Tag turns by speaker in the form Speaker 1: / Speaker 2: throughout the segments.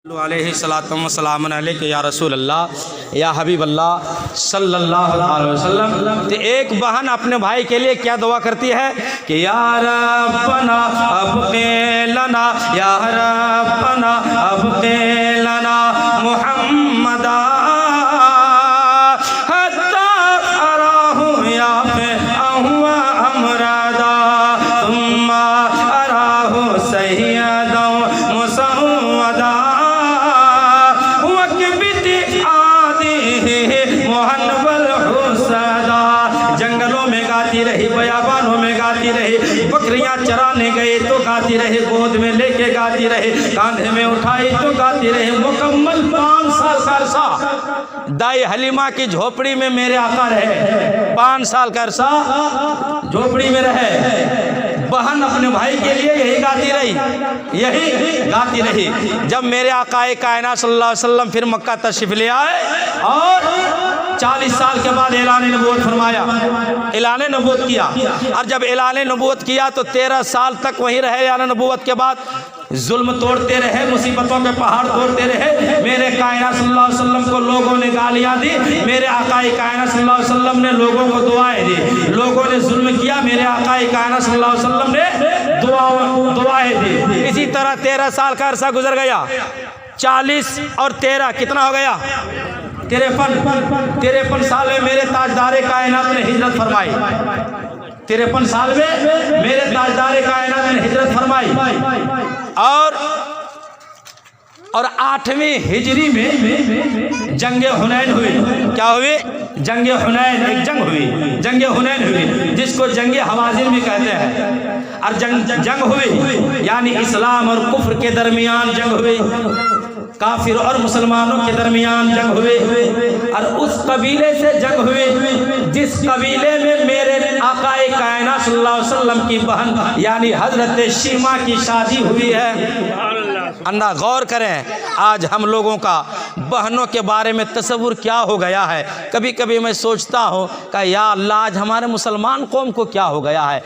Speaker 1: علیہ الصلوۃ والسلام علیک یا رسول اللہ یا حبیب اللہ صلی اللہ علیہ وسلم۔ تو ایک بہن اپنے بھائی کے لیے کیا دعا کرتی ہے کہ یا ربنا ابقِ لنا یا ربنا ابقِ لنا محمدا حتی اراہ یافعہ امرادا ثم اراہ سیدا مسودا جنگلوں میں گاتی رہی، بیابانوں میں گاتی رہی، بکریاں چرانے گئے تو گاتی رہی، گود میں لے کے گاتی رہی، کاندھے میں اٹھائی تو گاتی رہی۔ مکمل 5 سال کا عرصہ دائی حلیمہ کی جھوپڑی میں میرے آقا رہے، 5 سال کا عرصہ جھوپڑی میں رہے۔ بہن اپنے بھائی کے لیے یہی گاتی رہی، یہی گاتی رہی۔ جب میرے آقا کائنات صلی اللہ علیہ وسلم پھر مکہ تشریف لے آئے اور 40 سال کے بعد اعلان نبوت فرمایا، اعلان نبوت کیا، اور جب اعلان نبوت کیا تو 13 سال تک وہیں رہے۔ اعلان نبوت کے بعد ظلم توڑتے رہے، مصیبتوں کے پہاڑ توڑتے رہے۔ میرے کائنات صلی اللہ علیہ وسلم کو لوگوں نے گالیاں دی، میرے آقا کائنات صلی اللہ علیہ وسلم نے لوگوں کو دعائیں دی۔ لوگوں نے ظلم کیا، میرے آقا کائنات صلی اللہ علیہ وسلم نے دعائیں دی۔ اسی طرح 13 سال کا عرصہ گزر گیا، 40 اور 13 کتنا ہو گیا؟ 53 سال میں میرے تاجدار کائنات نے ہجرت فرمائی۔ 53 سال میں میرے تاجدار کائنات نے ہجرت فرمائی، اور 8ویں ہجری میں جنگ حنین ہوئی۔ کیا ہوئی؟ جنگ حنین، ایک جنگ ہوئی، جنگ حنین ہوئی، جس کو جنگ حوازن بھی کہتے ہیں۔ اور جنگ ہوئی یعنی اسلام اور کفر کے درمیان جنگ ہوئی، کافر اور مسلمانوں کے درمیان جنگ ہوئی، اور اس قبیلے سے جنگ ہوئی جس قبیلے میں میرے آقا کائنات صلی اللہ علیہ وسلم کی بہن یعنی حضرت شیمہ کی شادی ہوئی ہے۔ اندھا غور کریں، آج ہم لوگوں کا بہنوں کے بارے میں تصور کیا ہو گیا ہے۔ کبھی کبھی میں سوچتا ہوں کہ یا اللہ آج ہمارے مسلمان قوم کو کیا ہو گیا ہے۔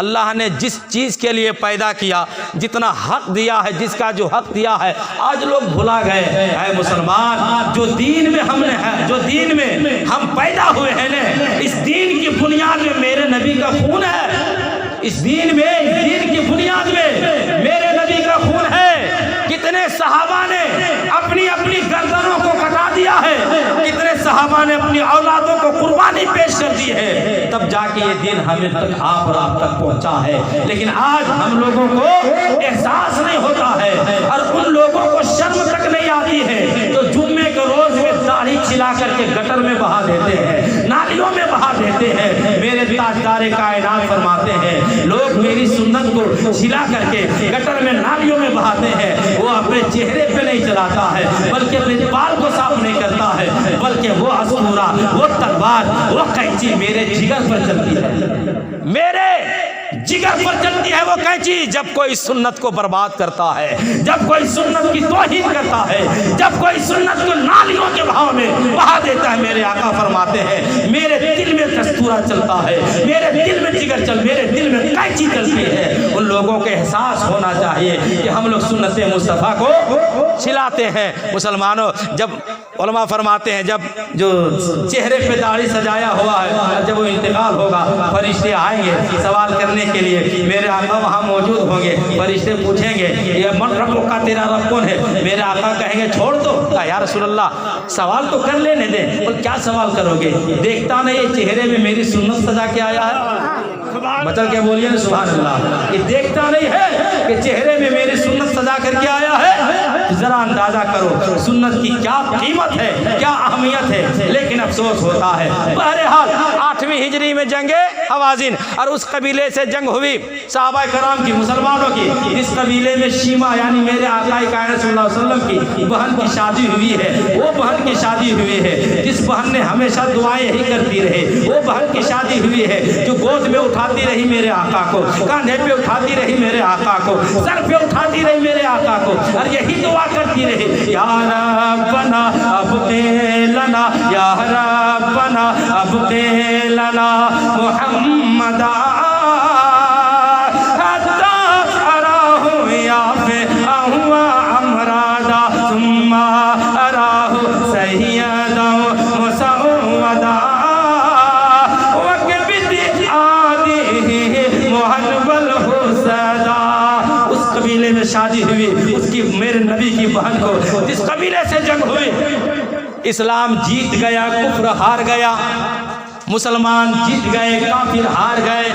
Speaker 1: اللہ نے جس چیز کے لیے پیدا کیا، جتنا حق دیا ہے، جس کا جو حق دیا ہے، آج لوگ بھلا گئے۔ اے مسلمان، جو دین میں ہم نے ہے، جو دین میں ہم پیدا ہوئے ہیں نا، اس دین کی بنیاد میں میرے نبی کا خون ہے۔ اس دین میں، اس دین کی بنیاد میں میرے نبی کا خون ہے۔ کتنے صحابہ نے اپنی اپنی گردنوں کو کٹا دیا ہے، کتنے صحابہ نے اپنی اولادوں کو قربانی پیش کر دی ہے، تب جا کے یہ دین ہمیں تک آپ تک پہنچا ہے۔ لیکن آج ہم لوگوں کو احساس نہیں ہوتا ہے، اور ان لوگوں کو شرم تک نہیں آتی ہے تو جمعے کے روز میں داڑھی کھلا کر کے گٹر میں بہا دیتے ہیں، نالیوں میں بہا دیتے ہیں۔ میرے تاجدار کائنات فرماتے ہیں، لوگ میری سنت کو چھلا کر کے گٹر میں نالیوں میں بہاتے ہیں، وہ اپنے چہرے پہ نہیں چلاتا ہے، بلکہ اپنے بال کو صاف نہیں کرتا ہے، بلکہ وہ عصفورہ، وہ تلوار، وہ قینچی میرے جگر پر چلتی ہے، میرے جگر پر چلتی ہے وہ قینچی۔ جب کوئی سنت کو برباد کرتا ہے، جب کوئی سنت کی توہین کرتا ہے، جب کوئی سنت کو نالیوں کے بہاؤ میں بہا دیتا ہے، میرے آقا فرماتے ہیں میرے دل میں کستورہ چلتا ہے، میرے دل میں جگر میرے دل میں قینچی چلتی ہے۔ ان لوگوں کو احساس ہونا چاہیے کہ ہم لوگ سنت مصطفیٰ کو چھلاتے ہیں۔ مسلمانوں، جب علماء فرماتے ہیں جب جو چہرے پہ داڑھی سجایا ہوا ہے، جب وہ انتقال ہوگا، فرشتے آئیں گے سوال کرنے کے لیے، میرے آقا وہاں موجود ہوں گے۔ فرشتے پوچھیں گے یہ من رب کا تیرا رب کون ہے؟ میرے آقا کہیں گے چھوڑ دو۔ کہا یا رسول اللہ سوال تو کر لینے دیں۔ بول کیا سوال کرو گے؟ دیکھتا نہیں یہ چہرے میں میری سنت سجا کے آیا ہے؟ بچل کے بولیے نا سبحان اللہ۔ یہ دیکھتا نہیں ہے کہ چہرے میں میری سنت سجا کر کے آیا ہے؟ ذرا اندازہ کرو سنت کی کیا قیمت ہے، کیا اہمیت ہے۔ لیکن افسوس ہوتا ہے۔ بہرحال 8ویں ہجری میں جنگ حوازن، اور اس قبیلے سے جنگ ہوئی صحابہ کرام کی، مسلمانوں کی۔ اس قبیلے میں شیمہ یعنی میرے آقا کائنات صلی اللہ علیہ وسلم کی بہن کی شادی ہوئی ہے۔ وہ بہن کی شادی ہوئی ہے جس بہن نے ہمیشہ دعائیں یہی کرتی رہی۔ وہ بہن کی شادی ہوئی ہے جو گود میں اٹھاتی رہی میرے آقا کو، کاندھے پہ اٹھاتی رہی میرے آقا کو، سر پہ اٹھاتی رہی میرے آقا کو، اور یہی دعا کرتی رہی یا ربنا ابقِ لنا یا ربنا ابقِ لنا محمدا حتی اراہ یافعہ امرادا ثم کی بہن کو، جس قبیلے سے جنگ ہوئی، اسلام جیت گیا، کفر ہار گیا، مسلمان جیت گئے، کافر ہار گئے،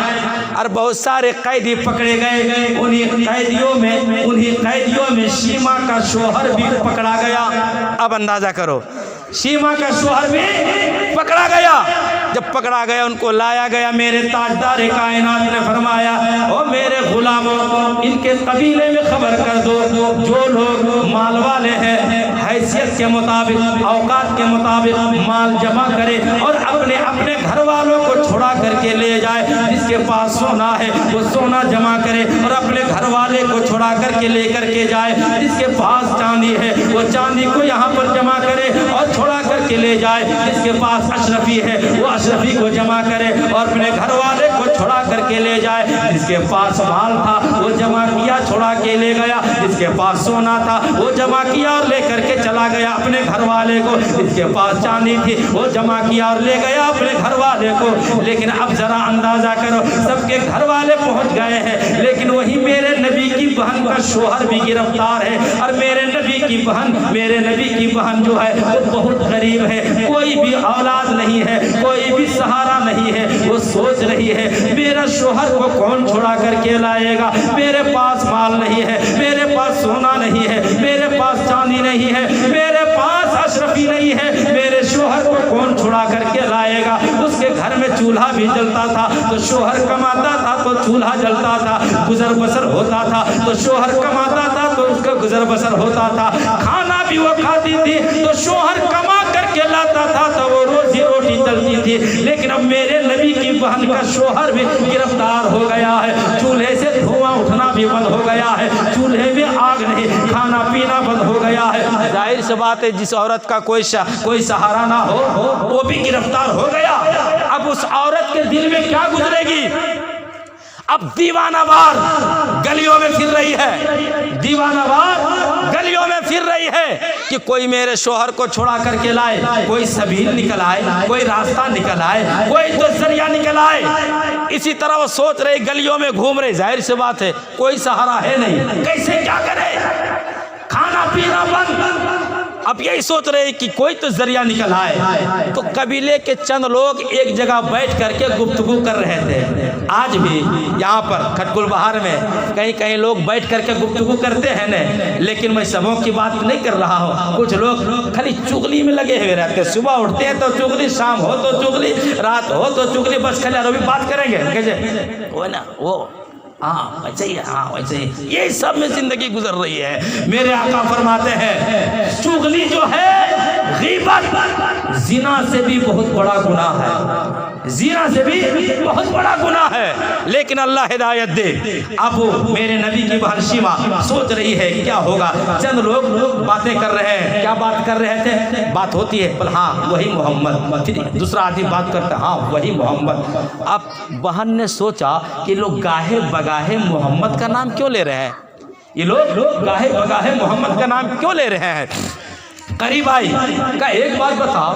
Speaker 1: اور بہت سارے قیدی پکڑے گئے۔ انہی قیدیوں میں شیما کا شوہر بھی پکڑا گیا۔ اب اندازہ کرو، شیما کا شوہر بھی پکڑا گیا۔ جب پکڑا گیا ان کو لایا گیا، میرے تاجدار کائنات نے فرمایا، او میرے غلاموں، ان کے قبیلے میں خبر کر دو، جو لوگ مال والے ہیں حیثیت کے مطابق، اوقات کے مطابق مال جمع کرے اور اپنے اپنے گھر والوں کو چھڑا کر کے لے جائے۔ جس کے پاس سونا ہے وہ سونا جمع کرے اور اپنے گھر والے کو چھڑا کر کے لے کر کے جائے۔ جس کے پاس چاندی ہے وہ چاندی کو یہاں پر جمع کرے اور چھڑا کر کے لے جائے۔ جس کے پاس اشرفی ہے وہ اشرفی کو جمع کرے اور اپنے گھر والے کو چھڑا کر کے لے جائے۔ جس کے پاس مال تھا وہ جمع کیا، چھڑا کے لے گیا۔ جس کے پاس سونا تھا وہ جمع کیا اور لے کر کے چلا گیا اپنے گھر والے کو۔ جس کے پاس چاندی تھی وہ جمع کیا اور لے گیا اپنے گھر والے کو۔ لیکن اب ذرا اندازہ کرو، سب کے گھر والے پہنچ گئے ہیں، لیکن وہی میرے نبی کی بہن کا شوہر بھی گرفتار ہے۔ اور میرے نبی کی بہن جو ہے وہ بہت غریب ہے، کوئی بھی اولاد نہیں ہے، کوئی بھی سہارا نہیں ہے۔ وہ سوچ رہی ہے میرا شوہر کو کون چھڑا کر کے لائے گا، میرے پاس مال نہیں ہے، میرے پاس سونا نہیں ہے، میرے پاس چاندی نہیں ہے، میرے پاس اشرفی نہیں ہے، میرے شوہر کو کون چھڑا کر کے لائے گا۔ اس کے گھر میں چولہا بھی جلتا تھا تو شوہر کماتا تھا تو چولہا جلتا تھا، گزر بسر ہوتا تھا تو شوہر کماتا تھا تو اس کا گزر بسر ہوتا تھا، کھانا بھی وہ کھاتی تھی تو شوہر کما کر کے لاتا تھا تو وہ روزی روٹی چلتی تھی۔ لیکن اب میرے نبی کی بہن کا شوہر بھی گرفتار ہو گیا ہے، چولہے سے دھواں اٹھنا بھی بند ہو گیا ہے، چولہے میں آگ نہیں، کھانا پینا بند ہو گیا ہے۔ ظاہر سی بات ہے جس عورت کا کوئی سہارا نہ ہو وہ بھی گرفتار ہو گیا۔ اب اس عورت کے دل میں کیا گزرے گی؟ اب دیوانہ وار گلیوں میں پھر رہی ہے، دیوانہ وار گلیوں میں پھر رہی ہے کہ کوئی میرے شوہر کو چھڑا کر کے لائے، کوئی سبیل نکل آئے، کوئی راستہ نکل آئے، کوئی تو ذریعہ نکل آئے۔ اسی طرح وہ سوچ رہے، گلیوں میں گھوم رہے، ظاہر سی بات ہے کوئی سہارا ہے نہیں، کیسے کیا کرے، کھانا پینا بند۔ اب یہی سوچ رہے کہ کوئی تو ذریعہ نکل آئے۔ تو قبیلے کے چند لوگ ایک جگہ بیٹھ کر کے گفتگو کر رہے تھے۔ آج بھی یہاں پر کھٹکل بہار میں کہیں لوگ بیٹھ کر کے گفتگو کرتے ہیں نا، لیکن میں سبوں کی بات نہیں کر رہا ہوں۔ کچھ لوگ خالی چغلی میں لگے ہوئے رہتے ہیں، صبح اٹھتے ہیں تو چغلی، شام ہو تو چغلی، رات ہو تو چغلی، بس خالی ابھی بات کریں گے کیسے وہ نا وہ ہاں ویسے ہی، ہاں ویسے ہی، یہی سب میں زندگی گزر رہی ہے۔ میرے آقا فرماتے ہیں چغلی جو ہے غیبت زنا سے بھی بہت بڑا گناہ ہے، زنا سے بھی بہت بڑا گناہ ہے، لیکن اللہ ہدایت دے۔ اب میرے نبی کی بہن شیما سوچ رہی ہے کیا ہوگا۔ چند لوگ باتیں کر رہے ہیں، کیا بات کر رہے تھے؟ بات ہوتی ہے ہاں وہی محمد، پھر دوسرا آدمی بات کرتا ہے ہاں وہی محمد۔ اب بہن نے سوچا کہ لوگ گاہے بگاہے محمد کا نام کیوں لے رہے ہیں، یہ لوگ گاہے بگاہے محمد کا نام کیوں لے رہے ہیں۔ قریب آئی، کہا ایک بات بتاؤ،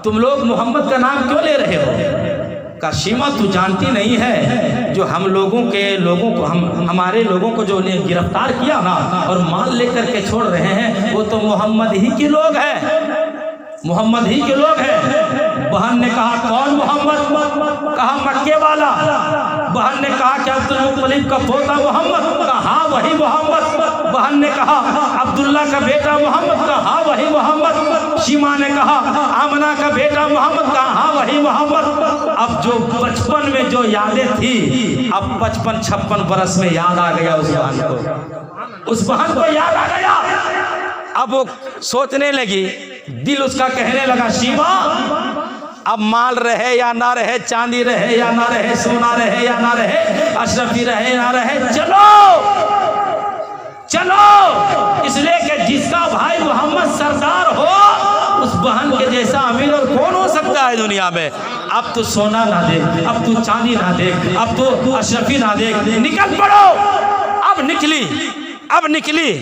Speaker 1: تم لوگ محمد کا نام کیوں لے رہے ہو؟ کہا شیما تو جانتی نہیں ہے جو ہم لوگوں کو ہمارے لوگوں کو جو گرفتار کیا نا اور مال لے کر کے چھوڑ رہے ہیں وہ تو محمد ہی کے لوگ ہیں، محمد ہی کے لوگ ہیں۔ بہن نے کہا کون محمد؟ کہا مکے والا۔ بہن نے کہا کہ عبد المطلب کا پوتا محمد؟ کہا ہاں وہی محمد۔ بہن نے کہا عبداللہ کا بیٹا محمد؟ کہا ہاں وہی محمد۔ شیما نے کہا آمنہ کا بیٹا محمد؟ کہا ہاں وہی محمد۔ اب جو بچپن میں جو یادیں تھی اب 55-56 برس میں یاد آ گیا اس بہن کو، اس بہن کو یاد آ گیا۔ اب وہ سوچنے لگی، دل اس کا کہنے لگا شیما اب مال رہے یا نہ رہے، چاندی رہے یا نہ رہے، سونا رہے یا نہ رہے، اشرفی رہے یا نہ رہے، چلو اس لیے کہ جس کا بھائی محمد سردار ہو اس بہن کے جیسا امیر اور کون ہو سکتا ہے دنیا میں۔ اب تو سونا نہ دیکھ، اب تو چاندی نہ دیکھ، اب تو اشرفی نہ دیکھ، نکل پڑو۔ اب نکلی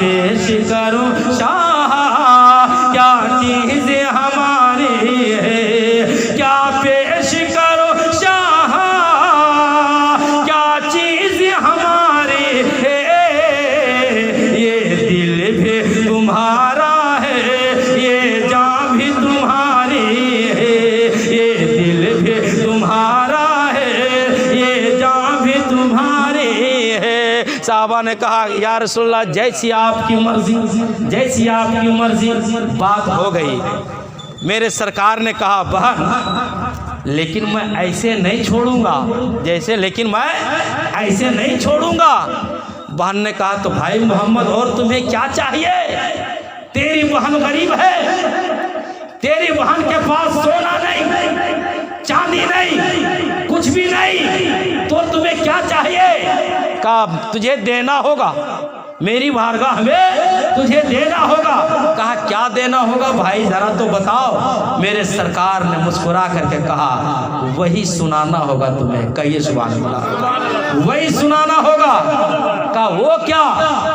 Speaker 1: پیش کروں شاہ کیا چیز ہماری ہے کیا پیش کرو شاہ کیا چیز ہماری ہے یہ دل بھی تمہارا ہے یہ جان بھی تمہاری ہے یہ دل بھی تمہارا ہے یہ جان بھی تمہاری ہے۔ صحابہ نے کہا یا رسول اللہ جیسی آپ کی مرضی جیسی آپ کی مرضی۔ بات ہو گئی۔ میرے سرکار نے کہا بہن لیکن میں ایسے نہیں چھوڑوں گا لیکن میں ایسے نہیں چھوڑوں گا۔ بہن نے کہا تو بھائی محمد اور تمہیں کیا چاہیے؟ تیری بہن غریب ہے، تیری بہن کے پاس سونا نہیں چاندی نہیں کچھ بھی نہیں، تو تمہیں کیا چاہیے؟ کہا تجھے دینا ہوگا، میری بارگاہ میں تجھے دینا ہوگا۔ کہا کیا دینا ہوگا بھائی ذرا تو بتاؤ۔ میرے سرکار نے مسکرا کر کے کہا وہی سنانا ہوگا تمہیں۔ کہیے سبحان اللہ، وہی سنانا ہوگا۔ کہا وہ کیا؟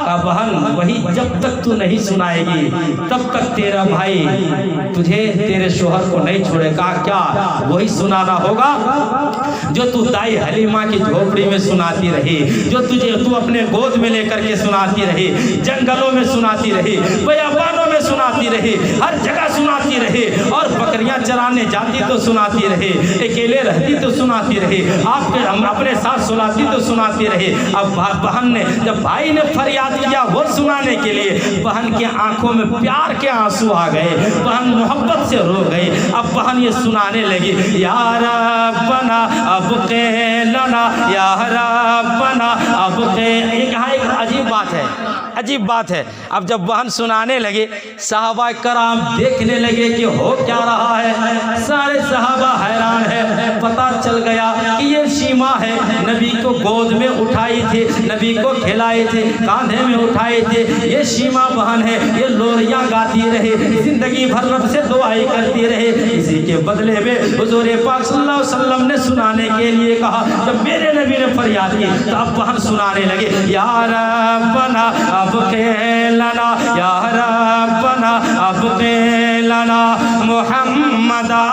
Speaker 1: کہا بہن وہی جب تک تو نہیں سنائے گی تب تک تیرا بھائی تجھے تیرے شوہر کو نہیں چھوڑے۔ کہا کیا؟ وہی سنانا ہوگا جو تو دائی حلیمہ کی جھوپڑی میں سناتی رہی، جو تو اپنے گود میں لے کر کے سناتی رہی، جنگلوں میں سناتی رہی، بیابانوں میں سناتی رہی، ہر جگہ سناتی رہی، اور بکریاں چرانے جاتی تو سناتی رہی، اکیلے رہتی تو سناتی رہی، آپ کے اپنے ساتھ سناتی تو سناتی رہی۔ اب بہن نے جب بھائی نے فریاد کیا وہ سنانے کے لیے، بہن کی آنکھوں میں پیار کے آنسو آ گئے، بہن محبت سے رو گئی۔ اب بہن یہ سنانے لگی یا ربنا ابقی لنا یا ربنا ابقی۔ ایک عجیب بات ہے، عجیب بات ہے۔ اب جب بہن سنانے لگے صحابہ کرام دیکھنے لگے کہ ہو کیا رہا ہے۔ سارے صحابہ حیران ہے۔ پتہ چل گیا کہ یہ شیما ہے، نبی کو گود میں اٹھائی تھی، نبی کو کھلائے تھے، کاندھے میں اٹھائے تھے، یہ شیما بہن ہے، یہ لوریاں گاتی رہے، زندگی بھر رب سے دعائیں کرتی رہے۔ اسی کے بدلے میں حضور پاک صلی اللہ علیہ وسلم نے سنانے کے لیے کہا۔ جب میرے نبی نے فریاد کی تو اب بہن سنانے لگے یا ربنا ابقی لنا یا ربنا ابقی لنا محمدا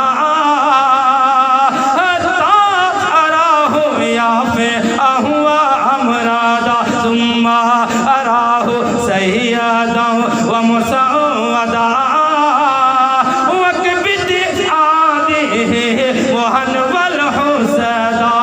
Speaker 1: ثم أراه سيدا ومسودا وكبت عاده وهن والحسدا۔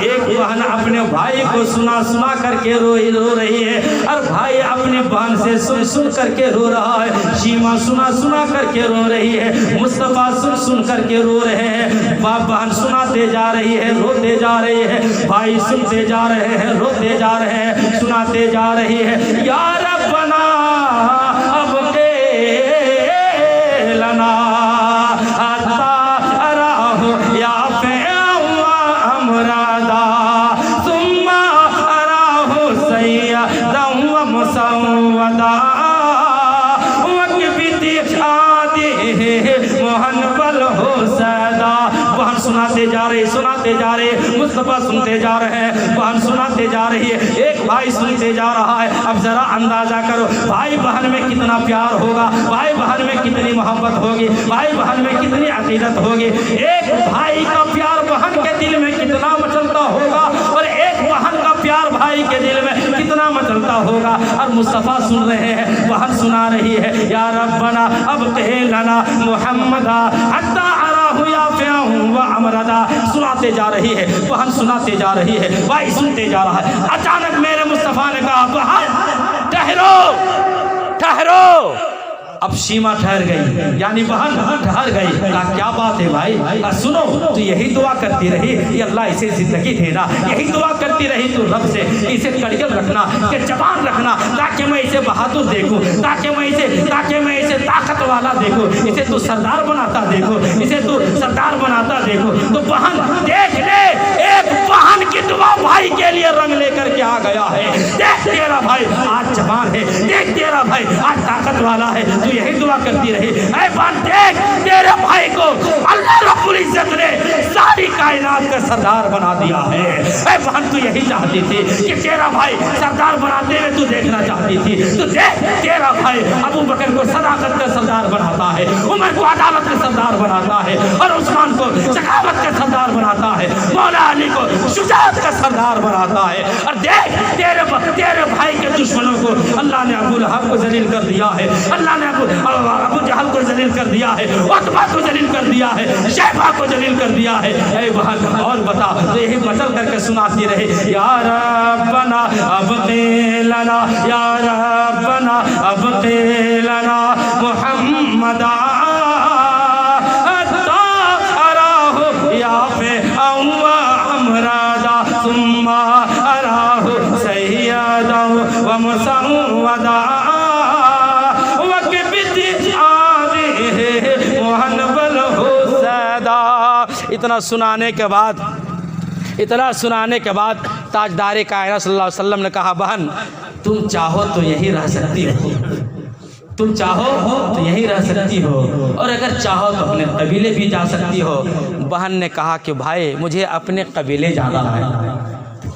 Speaker 1: ایک بہن اپنے بھائی کو سنا سنا کر کے رو رہی ہے، اور بھائی اپنے بہن سے سن سن کر کے رو رہا ہے۔ شیما سنا سنا کر کے رو رہی ہے، مصطفیٰ سن سن کر کے رو رہے ہیں۔ باپ بہن سناتے جا رہی ہے، روتے جا رہی ہے، بھائی سنتے جا رہے ہیں، روتے جا رہے ہیں، سناتے جا رہی ہے یا ربنا ابقی لنا حتی اراہ یافعا وامرادا ثم اراہ سیدا ومسودا وکبت عاده محن والحسدا۔ بہن سناتے جا رہے، سناتے جا رہے، مصطفیٰ سنتے جا رہے ہیں، بہن سناتے جا رہی ہے، ایک بھائی سنتے جا رہا ہے۔ اب ذرا اندازہ کرو بھائی بہن میں کتنا پیار ہوگا، بھائی بہن میں کتنی محبت ہوگی، بھائی بہن میں کتنی عقیدت ہوگی۔ ایک بھائی کا پیار بہن کے دل میں کتنا مچلتا ہوگا، اور ایک بہن کا پیار بھائی کے دل میں کتنا مچلتا ہوگا۔ اور مصطفیٰ سن رہے ہیں، بہن سنا رہی ہے یا ربنا ابقی لنا محمدا حتی اراہ یافعا وامرادا۔ سناتے جا رہی ہے بہن، سناتے جا رہی ہے، بھائی سنتے جا رہا ہے۔ اچانک میرے مصطفیٰ نے کہا بہن ٹھہرو ٹھہرو۔ اب شیما ٹھہر گئی، یعنی بہن ٹھہر گئی۔ کہا کیا بات ہے بھائی؟ کہا سنو تو یہی دعا کرتی رہی کہ اللہ اسے زندگی دینا، یہی دعا کرتی رہی تو رب سے اسے کڑگل رکھنا، کہ جوان رکھنا، تاکہ میں اسے بہادر دیکھوں، تاکہ میں اسے طاقت والا دیکھوں، اسے تو سردار بناتا دیکھو، اسے تو سردار بناتا دیکھو۔ تو بہن دیکھ لے، ایک بہن کی دعا بھائی کے کے لیے رنگ لے کر کے آ گیا ہے. دیکھ تیرا بھائی آج جوان ہے, دیکھ تیرا بھائی آج طاقت والا ہے, تو یہی دعا کرتی رہی. اے بہن دیکھ تیرے بھائی کو اللہ رب العزت نے ساری کائنات کا سردار بنا دیا ہے. اے بہن تو یہی چاہتی تھی کہ تیرا بھائی سردار بناتے ہوئے تو دیکھنا چاہتی تھی. تو دیکھ تیرا بھائی ابو بکر کو صداقت کا سردار بناتا ہے, عمر کو عدالت کا سردار بناتا ہے, اور عثمان کو سخاوت کا سردار بناتا ہے, مولا علی کو شجاعت کا سردار بناتا ہے. اور دیکھ تیرے بھائی کے دشمنوں کو اللہ نے ابو لہب کو ذلیل کر دیا ہے, اللہ نے ابو جہل کو ذلیل کر دیا ہے, عتبہ کو ذلیل کر دیا ہے, شیبہ کو ذلیل کر دیا ہے. اے بہن اور بتا, تو یہی مچل کر کے سناتی رہے, یا ربنا ابقی لنا, یا ربنا ابقی لنا محمدا ثم أراه سيدا ومسودا وكبت عاده وهنبل حسدا. اتنا سنانے کے بعد تاجدار کائنات صلی اللہ علیہ وسلم نے کہا, بہن تم چاہو تو یہی رہ سکتی ہو, تم چاہو تو یہی رہ سکتی ہو, اور اگر چاہو تو اپنے قبیلے بھی جا سکتی ہو. بہن نے کہا کہ بھائی مجھے اپنے قبیلے جانا ہے.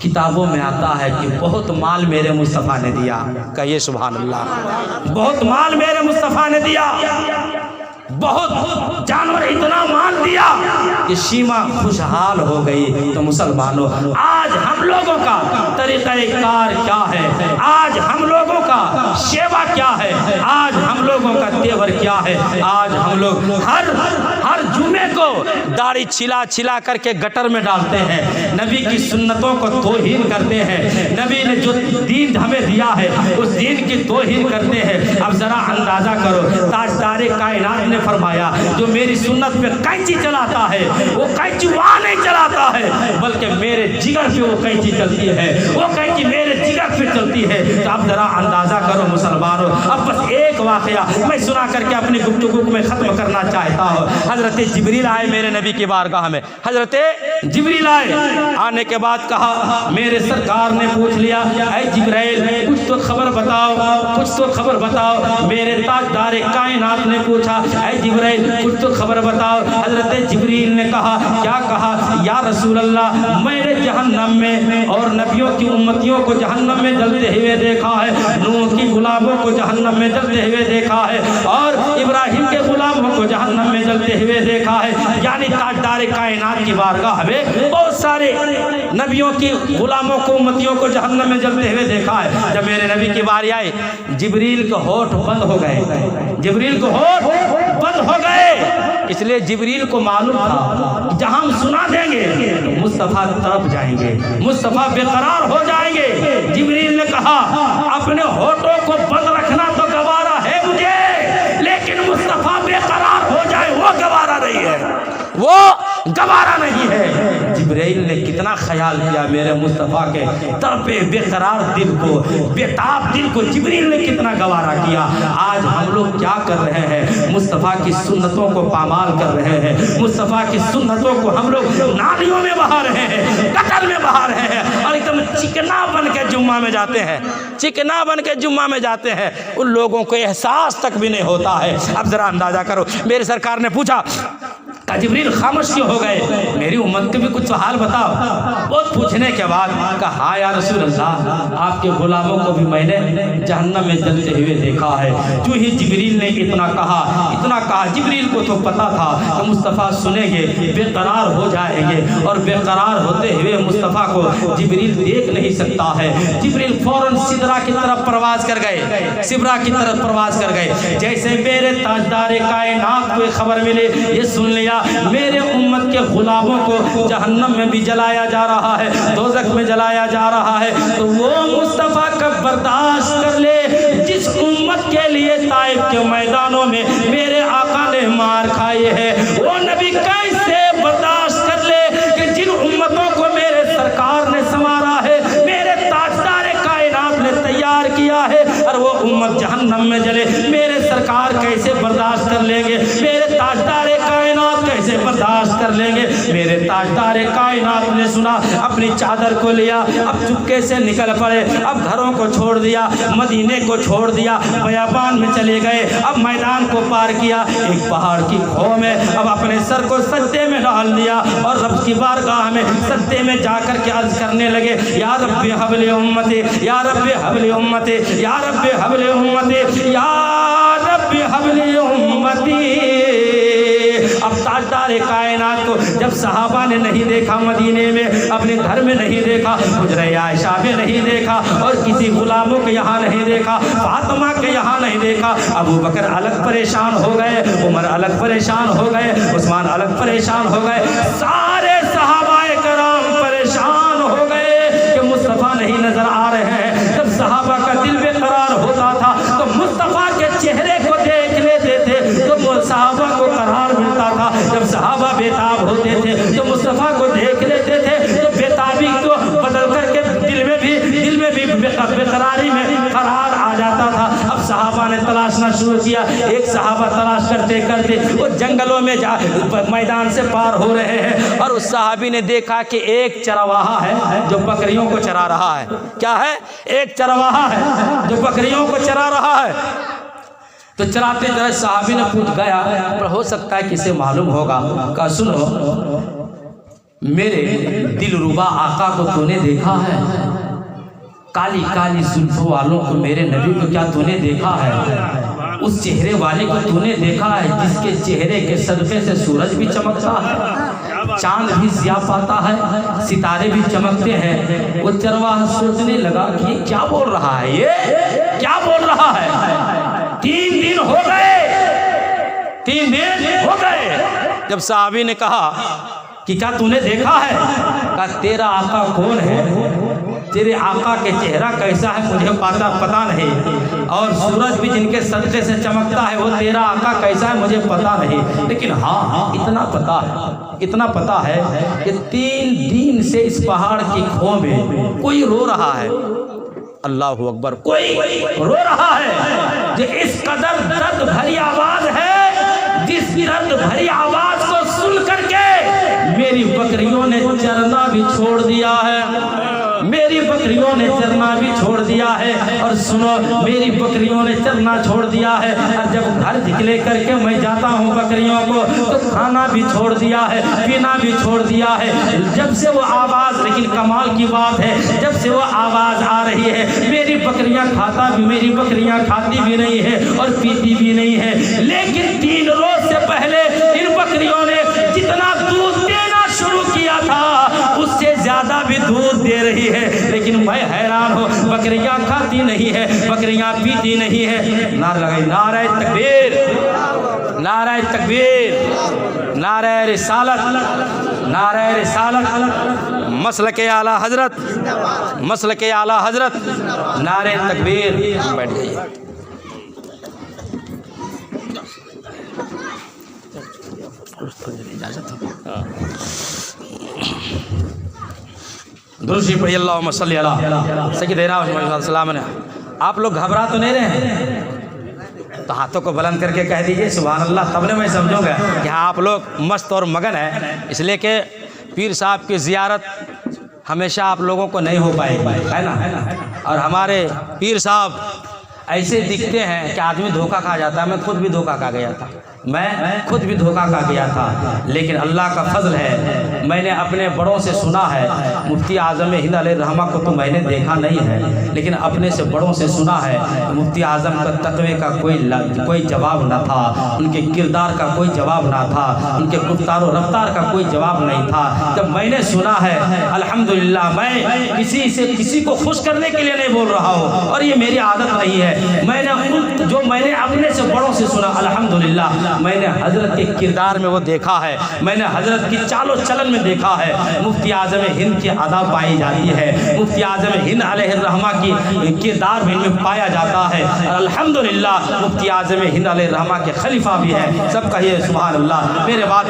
Speaker 1: کتابوں میں آتا ہے کہ بہت مال میرے مصطفیٰ نے دیا. کہیے سبحان اللہ. بہت مال میرے مصطفیٰ نے دیا, بہت جانور اتنا مال دیا کہ شیما خوشحال ہو گئی. تو مسلمانوں, آج ہم لوگوں کا طریقہ کار کیا ہے, آج ہم لوگوں کا شیوا کیا ہے, آج ہم لوگوں کا تیور کیا ہے. آج ہم لوگ ہر جمعے کو داڑھی چھلا کر کے گٹر میں ڈالتے ہیں, نبی کی سنتوں کو توہین کرتے ہیں, نبی نے جو دین ہمیں دیا ہے اس دین کی توہین کرتے ہیں. اب ذرا اندازہ کرو, تاجدار کائنات نے فرمایا جو میری سنت پہ قینچی چلاتا ہے وہ قینچی وہاں نہیں چلاتا ہے بلکہ میرے جگر پہ وہ قینچی چلتی ہے, وہ قینچی میرے جگر پہ چلتی ہے. تو اب ذرا اندازہ کرو مسلمانوں. اب بس ایک واقعہ میں سنا کر کے اپنی گفتگو کو میں ختم کرنا چاہتا ہوں. حضرت جبریل آئے میرے نبی کی بارگاہ میں, حضرت جبریل آئے, آنے کے بعد کہا, میرے سرکار نے پوچھ لیا, اے جبرائیل کچھ تو خبر بتاؤ, کچھ تو خبر بتاؤ. میرے تاجدار کائنات نے پوچھا, اے جبرائیل کچھ تو خبر بتاؤ. حضرت جبریل نے کہا, کیا کہا, یا رسول اللہ میں نے جہنم میں اور نبیوں کی امتیوں کو جہنم میں جلتے ہوئے دیکھا ہے, نوح کی غلاموں کو جہنم میں جلتے ہوئے دیکھا ہے, اور ابراہیم کے غلاموں کو جہنم میں جلتے ہوئے دیکھا ہے. یعنی تاجدار کائنات کی بارگاہ میں بہت سارے نبیوں کی غلاموں کو امتیوں کو جہنم میں جلتے ہوئے دیکھا ہے. جب میرے نبی کی باری آئی, جبریل کے ہونٹ بند ہو گئے, جبریل کو ہونٹ بند ہو گئے. اس لیے جبریل کو معلوم تھا جہاں ہم سنا دیں گے مصطفیٰ تڑپ جائیں گے, مصطفیٰ بے قرار ہو جائیں گے. جبریل نے کہا, اپنے ہونٹوں کو بند رکھنا تو گوارا ہے مجھے, لیکن مصطفیٰ بے قرار ہو جائے وہ گوارا نہیں ہے, وہ گوارا نہیں ہے. جبریل نے کتنا خیال کیا میرے مصطفیٰ کے تڑپے بے قرار دل کو, بے تاب دل کو جبریل نے کتنا گوارا کیا. آج ہم لوگ کیا کر رہے ہیں, مصطفیٰ کی سنتوں کو پامال کر رہے ہیں, مصطفیٰ کی سنتوں کو ہم لوگ نالیوں میں بہا رہے ہیں, گٹر میں بہا رہے ہیں, اور ایک دم چکنا بن کے جمعہ میں جاتے ہیں, چکنا بن کے جمعہ میں جاتے ہیں. ان لوگوں کو احساس تک بھی نہیں ہوتا ہے. اب ذرا اندازہ کرو, میرے سرکار نے پوچھا, جبریل خاموش کیوں ہو گئے, میری امت کے بھی کچھ سوال بتاؤ. بہت پوچھنے کے بعد کہا, ہاں یا رسول اللہ آپ کے غلاموں کو بھی میں نے جہنم میں جلتے ہوئے دیکھا ہے. جو ہی جبریل نے اتنا کہا, جبریل کو تو پتا تھا کہ مصطفیٰ سنیں گے, بے قرار ہو جائیں گے, اور بے قرار ہوتے ہوئے مصطفیٰ کو جبریل دیکھ نہیں سکتا ہے. جبریل فوراً سدرا کی طرف پرواز کر گئے, سبرا کی طرف پرواز کر گئے. جیسے میرے تاجدار کائنات کو خبر ملے, یہ سن لیا میرے امت کے غلاموں کو جہنم میں بھی جلایا جا رہا ہے, دوزخ میں جلایا جا رہا ہے, تو وہ مصطفیٰ کا برداشت کر لے جس امت کے لیے طائف کے میدانوں میں میرے آقا نے مار کھائے ہے. وہ نبی کیسے برداشت کر لے کہ جن امتوں کو میرے سرکار نے سنوارا ہے, میرے تاجدار کائنات نے تیار کیا ہے, اور وہ امت جہنم میں جلے. میرے سرکار کیسے برداشت کر لیں گے, میرے تاجدار کائنات کیسے برداشت کر لیں گے۔ میرے تاجدار کائنات نے سنا، اپنی چادر کو لیا، اب چپکے سے نکل پڑے، اب گھروں کو چھوڑ دیا، مدینے کو چھوڑ دیا، بیابان میں چلے گئے، اب میدان کو پار کیا، ایک پہاڑ کی کھو میں اب اپنے سر کو سجدے میں ڈال دیا اور رب کی بارگاہ میں سجدے میں جا کر کے عرض کرنے لگے، یا رب حب لی امتی، یا رب حب لی امتی، یا رب حب لی امتی، یا رب حب لی امتی۔ اب تاجدار کائنات کو جب صحابہ نے نہیں دیکھا، مدینے میں اپنے گھر میں نہیں دیکھا، حجرہ عائشہ میں نہیں دیکھا، اور کسی غلاموں کے یہاں نہیں دیکھا، فاطمہ کے یہاں نہیں دیکھا، ابو بکر الگ پریشان ہو گئے، عمر الگ پریشان ہو گئے، عثمان الگ پریشان ہو گئے، سارے صحابہ کرام پریشان ہو گئے کہ مصطفیٰ نہیں نظر آ رہے ہیں۔ جب صحابہ کا دل بے قرار ہوتا تھا تو مصطفیٰ کے چہرے کو دیکھ لیتے تھے تو صحابہ کو قرار ملتا تھا، جب صحابہ بیتاب ہوتے تھے تو مصطفیٰ کو دیکھ لیتے تھے تو بیتابی کو بدل کر کے دل میں بھی بے قراری میں قرار آ جاتا تھا۔ اب صحابہ نے تلاشنا شروع کیا، ایک صحابہ تلاش کرتے کرتے وہ جنگلوں میں میدان سے پار ہو رہے ہیں، اور اس صحابی نے دیکھا کہ ایک چرواہا ہے جو بکریوں کو چرا رہا ہے۔ کیا ہے؟ ایک چرواہا ہے جو بکریوں کو چرا رہا ہے۔ تو چراتے چراتے صحابی نے پوچھ گیا، پر ہو سکتا ہے کسے معلوم ہوگا، کہا سنو، میرے دل ربا آقا کو تو نے دیکھا ہے؟ کالی کالی زلفوں والوں کو، میرے نبی کو کیا تو نے دیکھا ہے؟ اس چہرے والے کو تو نے دیکھا ہے جس کے چہرے کے صدقے سے سورج بھی چمکتا ہے، چاند بھی ضیاء پاتا ہے، ستارے بھی چمکتے ہیں۔ وہ چرواہا سوچنے لگا کہ یہ کیا بول رہا ہے، یہ کیا بول رہا ہے؟ 3 دن ہو گئے جب صحابی نے کہا کہ کیا تو نے دیکھا ہے؟ کہا تیرا آقا کون ہے؟ تیرے آقا کے چہرہ کیسا ہے مجھے پتہ نہیں، اور سورج بھی جن کے صدقے سے چمکتا ہے وہ تیرا آقا کیسا ہے مجھے پتہ نہیں، لیکن ہاں اتنا پتہ ہے کہ 3 دن سے اس پہاڑ کی کھو میں کوئی رو رہا ہے، اللہ اکبر، کوئی رو رہا ہے جو اس قدر درد بھری آواز ہے، جس درد بھری آواز کو سن کر کے میری بکریوں نے چرنا بھی چھوڑ دیا ہے، میری بکریوں نے چرنا بھی چھوڑ دیا ہے۔ اور سنو، میری بکریوں نے چرنا چھوڑ دیا ہے، اور جب گھر نکلے کر کے میں جاتا ہوں بکریوں کو تو کھانا بھی چھوڑ دیا ہے، پینا بھی چھوڑ دیا ہے۔ جب سے وہ آواز، لیکن کمال کی بات ہے، جب سے وہ آواز آ رہی ہے میری بکریاں کھاتی بھی نہیں ہے اور پیتی بھی نہیں ہے، لیکن 3 روز سے پہلے ان بکریوں نے جتنا دودھ دینا شروع کیا تھا اس سے زیادہ بھی دودھ دے رہی ہے، لیکن میں حیران ہوں، بکریاں کھاتی نہیں ہے، بکریاں پیتی نہیں ہے۔ نعرہ لگائی، نعرہ تکبیر، نعرہ تکبیر، نعرہ رسالت، نعرہ رسالت، مسلک اعلیٰ حضرت، مسلک اعلیٰ حضرت، نعرہ تکبیر۔ بیٹھ جائیے۔ درود پڑھی، اللہم صلی علی سیدنا محمد صلی اللہ علیہ وسلم۔ آپ لوگ گھبرا تو نہیں رہے ہیں؟ تو ہاتھوں کو بلند کر کے کہہ دیجئے سبحان اللہ، تب نے میں سمجھوں گا کہ ہاں آپ لوگ مست اور مگن ہیں، اس لیے کہ پیر صاحب کی زیارت ہمیشہ آپ لوگوں کو نہیں ہو پائے گی، ہے نا؟ اور ہمارے پیر صاحب ایسے دکھتے ہیں کہ آدمی دھوکہ کھا جاتا ہے۔ میں خود بھی دھوکہ کھا گیا تھا، لیکن اللہ کا فضل ہے، میں نے اپنے بڑوں سے سنا ہے، مفتی اعظم ہند علیہ الرحمہ کو تو میں نے دیکھا نہیں ہے، لیکن اپنے سے بڑوں سے سنا ہے مفتی اعظم کا تقوی کا کوئی جواب نہ تھا، ان کے کردار کا کوئی جواب نہ تھا، ان کے گفتار و رفتار کا کوئی جواب نہیں تھا۔ جب میں نے سنا ہے الحمدللہ، میں کسی کو خوش کرنے کے لیے نہیں بول رہا ہوں، اور یہ میری عادت نہیں ہے، میں نے اپنے سے بڑوں سے سنا الحمدللہ، میں نے حضرت کے کردار میں وہ دیکھا ہے، میں نے حضرت کی چال و چلن میں دیکھا ہے، مفتی اعظم ہند کی ادا پائی جاتی ہے، مفتی اعظم ہند علیہ الرحمہ کی کردار بھی ان میں پایا جاتا ہے، اور الحمدللہ مفتی اعظم ہند علیہ الرحمہ کے خلیفہ بھی ہیں، سب کہیے سبحان اللہ۔ میرے بعد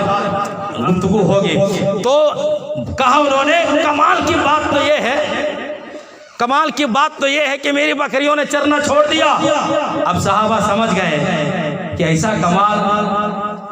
Speaker 1: گفتگو ہوگی تو کہا انہوں نے کمال کی بات تو یہ ہے کہ میری بکریوں نے چرنا چھوڑ دیا۔ اب صحابہ سمجھ گئے کہ ایسا کمال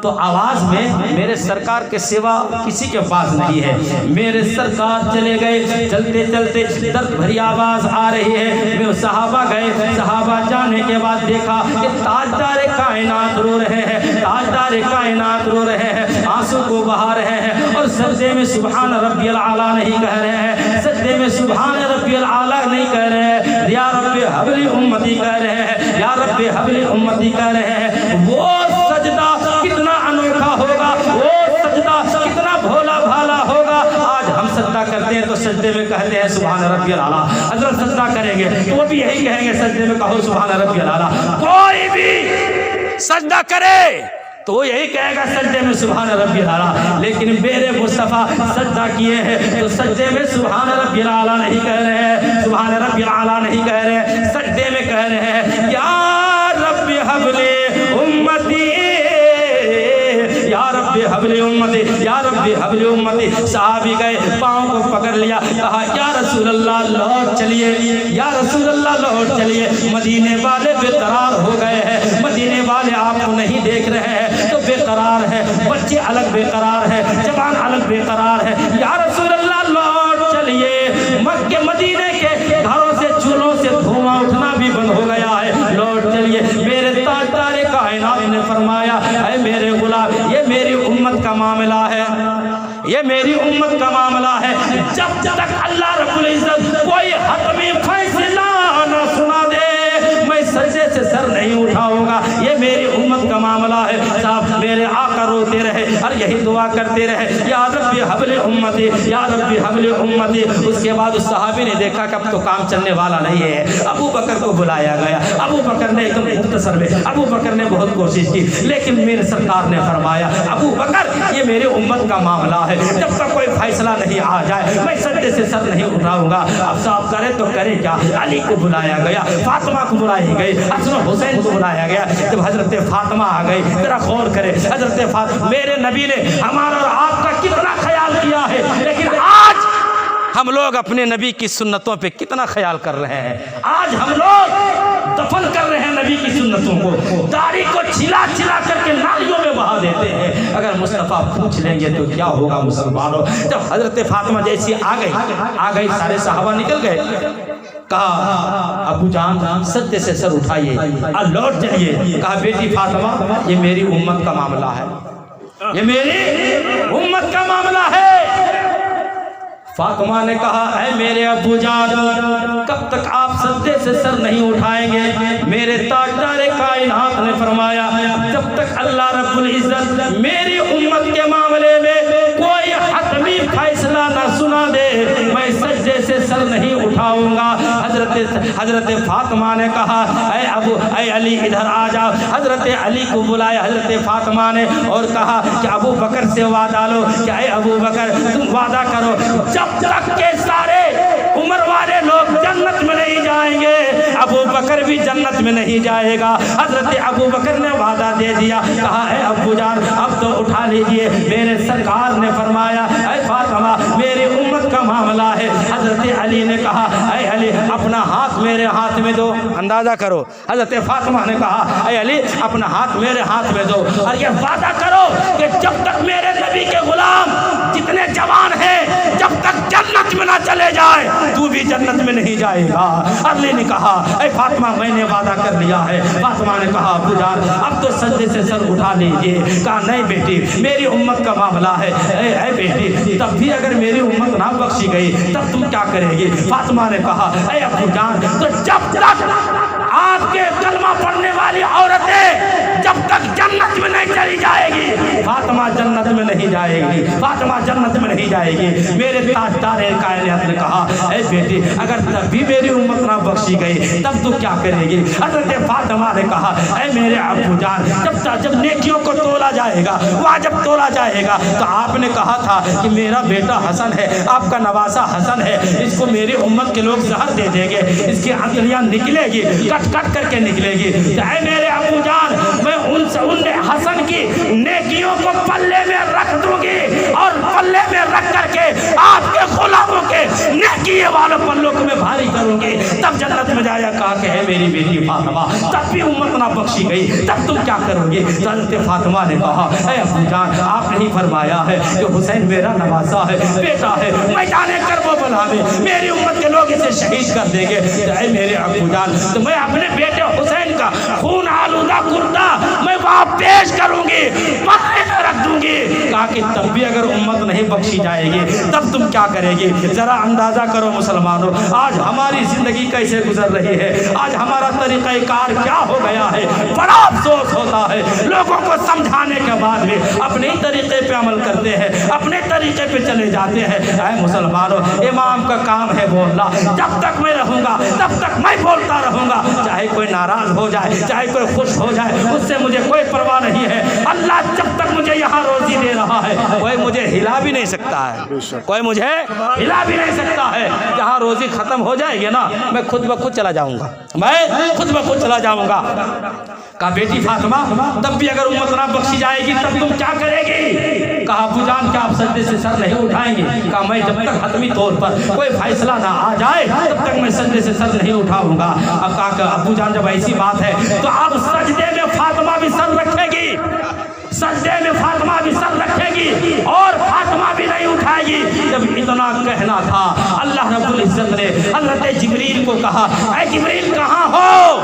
Speaker 1: تو آواز میں میرے سرکار کے سوا کسی کے پاس نہیں ہے. میرے سرکار چلے گئے, چلتے چلتے درد بھری آواز آ رہی ہے. میں صحابہ گئے, صحابہ جانے کے بعد دیکھا کہ تاجدار کائنات رو رہے ہیں, تاجدار کائنات رو رہے ہیں, آنسو کو بہا رہے ہیں اور سجدے میں سبحان ربی الاعلیٰ نہیں کہہ رہے ہیں, سجدے میں سبحان ربی الاعلیٰ نہیں کہہ رہے ہیں, یا رب حبلی امتی کہہ رہے ہیں, یا رب حبلی امتی کہہ رہے ہیں. وہ سجدہ کتنا انوکھا ہوگا, وہ سجدہ کتنا بھولا بھالا ہوگا. آج ہم سجدہ کرتے ہیں تو سجدے میں کہتے ہیں سبحان ربی الاعلیٰ. حضرت سجدہ کریں گے تو وہ بھی یہی کہیں گے سجدے میں کہو سبحان ربی الاعلیٰ. کوئی بھی سجدہ کرے تو وہ یہی کہے گا سجدے میں سبحان ربی الاعلیٰ. لیکن میرے مصطفیٰ سجدہ کیے ہیں تو سجدے میں سبحان ربی الاعلیٰ نہیں کہہ رہے ہیں, سبحان ربی الاعلیٰ نہیں کہہ رہے ہیں, سجدے میں کہہ رہے ہیں یا رب حبلی امتی, یا رب حبلی امتی, یا رب حبلی امتی. صحابی گئے, پاؤں کو پکڑ لیا, کہا یا رسول اللہ لوٹ چلیے, یا رسول اللہ لوٹ چلیے. مدینے والے بے قرار ہو گئے ہیں, مدینے والے آپ کو نہیں دیکھ رہے ہیں تو بے قرار ہے, بچے الگ بے قرار ہے, جوان الگ بے قرار ہے. یا رسول اللہ لوٹ چلیے. مکے مدینے کے گھروں سے چولہوں سے دھواں اٹھنا بھی بند ہو گیا ہے, لوٹ چلیے. میرے تاجدار کائنات نے فرمایا اے میرے غلام, یہ میری امت کا معاملہ ہے, یہ میری امت کا معاملہ ہے. جب تک اللہ رب العزت کوئی حتمی فیصلہ نہ سنا دے میں سجدے سے سر نہیں اٹھاؤں گا. یہ میری امت کا معاملہ ہے. صاحب میرے آقا روتے رہے اور یہی دعا کرتے رہے یا رب حبل امتی, یا رب حبل امتی. اس کے بعد اس صحابی نے دیکھا کہ اب تو کام چلنے والا نہیں ہے. ابو بکر کو بلایا گیا. ابو بکر نے ایک دم مختصر میں, ابو بکر نے بہت کوشش کی لیکن میرے سرکار نے فرمایا ابو بکر یہ میری امت کا معاملہ ہے, جب تک کوئی فیصلہ نہیں آ جائے میں سجدے سے سر نہیں اٹھاؤں گا. اب صاحب کرے تو کرے کیا. علی کو بلایا گیا, فاطمہ کو بلائی گئی, حسن حسین کو بلایا گیا. جب حضرت فاطمہ آ گئی, ذرا غور کرے حضرت فاطمہ, میرے نبی نے ہمارا اور آپ کا کتنا خیال کیا ہے, لیکن آج ہم لوگ اپنے نبی کی سنتوں پہ کتنا خیال کر رہے ہیں. آج ہم لوگ دفن کر رہے ہیں نبی کی سنتوں کو, داڑھی کو چھلا چھلا کر کے نالیوں میں بہا دیتے ہیں. اگر مصطفیٰ پوچھ لیں گے تو کیا ہوگا مسلمانوں. جب حضرت فاطمہ جیسی آ گئی سارے صحابہ نکل گئے. کہا ابو جان سجدے سے سر اٹھائیے اور لوٹ جائیے. کہا بیٹی فاطمہ یہ میری امت کا معاملہ ہے, یہ میری امت کا معاملہ ہے. فاطمہ نے کہا اے میرے ابو جان کب تک آپ سجدے سے سر نہیں اٹھائیں گے. میرے تاجدار کائنات نے فرمایا جب تک اللہ رب العزت میری امت کے معاملے میں کوئی حتمی فیصلہ نہ سنا دے میں سجدے سے سر نہیں اٹھاؤں گا. حضرت فاطمہ نے کہا اے علی ادھر آ جاؤ. حضرت علی کو بلایا حضرت فاطمہ نے اور کہا کہ ابو بکر سے وعدہ لو کہ اے ابو بکر تم وعدہ کرو جب تک کے سارے عمر والے لوگ جنت میں نہیں جائیں گے ابو بکر بھی جنت میں نہیں جائے گا. حضرت ابو بکر نے وعدہ دے دیا. کہا اے ابو جان اب تو اٹھا لیجئے. میرے سرکار نے فرمایا اے فاطمہ میری امت کا معاملہ ہے. حضرت علی نے کہا اے علی اپنا ہاتھ میرے ہاتھ میں دو. اندازہ کرو حضرت فاطمہ نے کہا اے علی اپنا ہاتھ میرے ہاتھ میں دو اور یہ وعدہ کرو کہ جب تک میرے نبی کے غلام جتنے جوان ہیں جب تک جنت میں نہ چلے جائے تو بھی جنت میں نہیں جائے گا. علی نے کہا اے فاطمہ میں نے وعدہ کر لیا ہے. فاطمہ نے کہا ابو جان اب تو سجدے سے سر اٹھا لیجیے. کہا نہیں بیٹی میری امت کا معاملہ ہے. اے بیٹی تب بھی اگر میری امت نہ بخشی گئی تب تم کیا کرے گی. فاطمہ نے کہا اے ابو جان تو جب تک آپ کے کلمہ پڑھنے والی عورتیں جب تک جنت میں نہیں چلی جائے گی فاطمہ جنت میں نہیں جائے گی. فاطمہ جنت میں نہیں جائے گی. میرے تاجدار کائنات نے کہا اے بیٹی اگر تب بھی میری امت نہ بخشی گئی تب تو کیا کرے گی. حضرت فاطمہ نے کہا اے میرے ابو جان جب نیکیوں کو تولا جائے گا وہاں جب تولا جائے گا تو آپ نے کہا تھا کہ میرا بیٹا حسن ہے, آپ کا نواسا حسن ہے, اس کو میری امت کے لوگ زہر دے دیں گے, اس کی انگلیاں نکلے گی کٹ کٹ کر کے نکلے گی. اے میرے ابو جان میں ان حسن کی نیکیوں کو پلے میں رکھ دوں گی اور پلے میں رکھ کر کے آپ کے غلاموں کے شقیے والوں پلوں کو میں بھاری کروں گی، تب جنت میں جایا کہا کہ ہے میری بیٹی فاطمہ، تب بھی امت نہ بخشی گئی، تب تم کیا کرو گے؟ تو حضرت فاطمہ نے کہا اے ابو جان، آپ نے ہی فرمایا ہے کہ حسین میرا نواسا ہے، بیٹا ہے، میدان کربلا میں میری امت کے لوگ اسے شہید کر دیں گے، تو اے میرے ابو جان، تو میں اپنے بیٹے حسین کا خون آلودہ کرتا میں وہاں پیش کروں گی، پکڑے میں رکھ دوں گی۔ کہا کہ تب بھی اگر امت نہیں بخشی جائے گی تب تم کیا کرے گی؟ ذرا اندازہ کرو مسلمانوں، آج ہماری زندگی کیسے گزر رہی ہے، آج ہمارا طریقہ کار کیا ہو گیا ہے۔ بڑا افسوس ہوتا ہے، لوگوں کو سمجھانے کے بعد بھی اپنے طریقے پہ عمل کرتے ہیں، اپنے طریقے پہ چلے جاتے ہیں۔ اے مسلمانوں، امام کا کام ہے بولنا، جب تک میں رہوں گا تب تک میں بولتا رہوں گا، چاہے کوئی ناراض ہو جائے، چاہے کوئی خوش ہو جائے، اس سے مجھے کوئی پرواہ نہیں ہے۔ اللہ جب تک مجھے یہاں روزی دے رہا ہے، کوئی مجھے ہلا بھی نہیں سکتا ہے، کوئی مجھے ہلا بھی نہیں سکتا ہے۔ جہاں روزی ختم ہو جائے گی نا، میں خود بخود چلا جاؤں گا، میں خود بخود چلا جاؤں گا۔ کہا بیٹی فاطمہ، تب بھی اگر امت نہ بخشی جائے گی تب تم کیا کرے گی؟ کہا ابو جان کیا آپ سجدے سے سر نہیں اٹھائیں گے؟ کہا میں جب تک حتمی طور پر کوئی فیصلہ نہ آ جائے تب تک میں سجدے سے سر نہیں اٹھاؤں گا۔ اب کہا کہ ابو جان جب ایسی بات ہے تو اب سجدے میں فاطمہ بھی سر رکھے گی، سجدے میں فاطمہ بھی سر رکھے گی اور فاطمہ بھی نہیں اٹھائے گی۔ جب اتنا کہنا تھا، اللہ رب العزت نے حضرت جبریل کو کہا اے جبریل کہاں ہو؟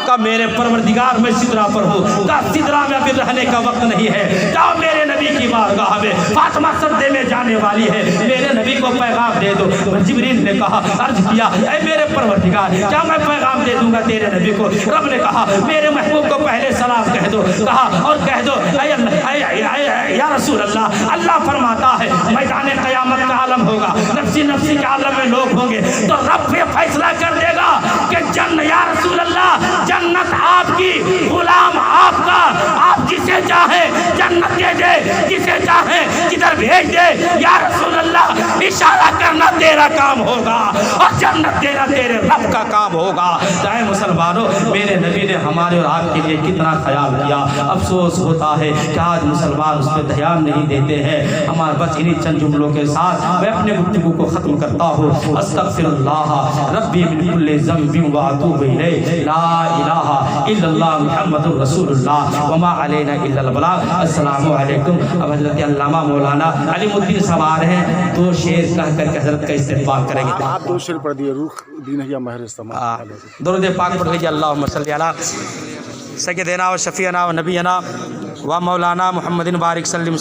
Speaker 1: کہا میرے پروردگار میں سدرہ پر ہوں۔ کہا سدرہ میں ابھی رہنے کا وقت نہیں ہے، جاؤ میرے نبی کی بارگاہ میں، فاطمہ سجدے میں جانے والی ہے، میرے نبی کو پیغام دے دو۔ جبریل نے کہا، عرض کیا اے میرے پروردگار کیا میں پیغام دے دوں گا تیرے نبی کو؟ رب نے کہا میرے محبوب کو پہلے سلام کہہ دو۔ کہا اور کہہ دو یا رسول اللہ، اللہ فرماتا ہے میدان قیامت کا عالم ہوگا، نفسی نفسی کے عالم میں لوگ ہوں گے، تو رب یہ فیصلہ کر دے گا کہ یا رسول اللہ جنت آپ کی، غلام آپ کا، آپ جسے چاہے جنت دے دے، جسے چاہے کدھر بھیج دے۔ یا رسول اللہ اشارہ کرنا تیرا کام ہوگا اور جنت دینا تیرے رب کا کام ہوگا۔ چاہے مسلمانوں، میرے نبی نے ہمارے اور آپ کے لیے کتنا خیال کیا۔ افسوس ہوتا ہے کہ آج مسلمان اس پہ دھیان نہیں دیتے ہیں۔ ہمارے بس انہی چند جملوں کے ساتھ میں اپنے گفتگو کو ختم کرتا ہوں۔ استغفر اللہ ربی من کل ذنب واتوب الیہ، لا الہ الا اللہ محمد رسول اللہ وما علینا الا البلاغ۔ السلام علیکم۔ اب حضرت علامہ مولانا علیم الدین صاحب آ رہے ہیں، دو شعر کہہ کر کے حضرت کا استقبال کریں گے۔
Speaker 2: آپ دو شعر پڑھ دیے، روح دین یا مہر استعمال۔
Speaker 1: درود پاک پڑھ لیجیے، اللہم صلی علی سیدنا و شفیعنا و نبینا و مولانا محمد بارک سلم